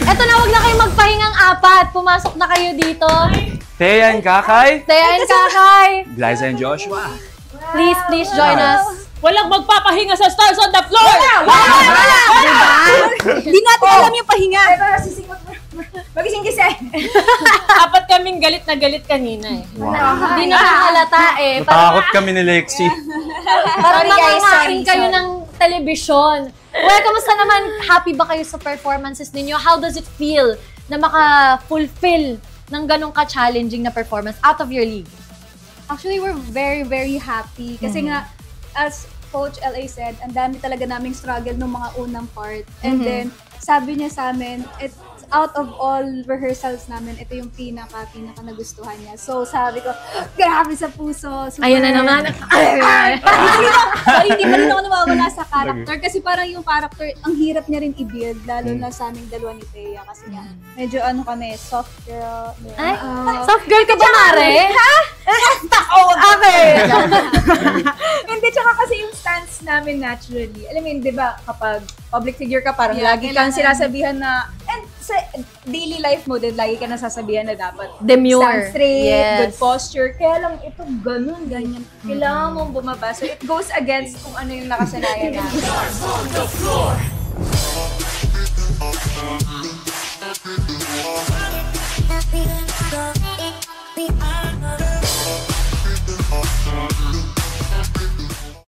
Eto na, wag na kayong magpahingang apat. Pumasok na kayo dito. Thea and Kakay, Thea and Kakay. Glyza and Joshua. Please join us. Walang magpapahinga sa Stars on the Floor! Hindi natin alam yung pahinga. Magising kasi. Apat kaming galit na galit kanina eh. Hindi na halata eh. Natakot kami ni Lexi. Parang Sorry, guys. nangangain Sorry, kayo sorry. ng telebisyon. Well, kamusta naman? Happy ba kayo sa performances ninyo? How does it feel na maka-fulfill ng ganong ka-challenging na performance out of your league? Actually, we're very, very happy. Kasi nga, as Coach L.A. said, ang dami talaga naming struggle nung mga unang part. And then, sabi niya sa amin, out of all rehearsals namin, ito yung pinaka nagustuhan niya. So, sabi ko, grabe sa puso. Super. Ayan na naman. Sorry, hindi pa rin ako nawawala sa character. Kasi parang yung character, ang hirap niya rin i-build. Lalo na sa aming dalawa ni Thea. Kasi nga, medyo ano kami, soft girl. Ay, soft girl ka ba, Mare? Ha? Okay. Hindi, tsaka kasi yung stance namin naturally. Alam mo yun, di ba, kapag public figure ka, parang Yeah, lagi kang kailangan. sinasabihan na, and sa daily life mo din, lagi ka nasasabihan na dapat Demure. stand straight, Yes. good posture. Kaya lang ito, ganun, ganyan. Kailangan mong bumaba. So it goes against kung ano yung nakasanayan namin.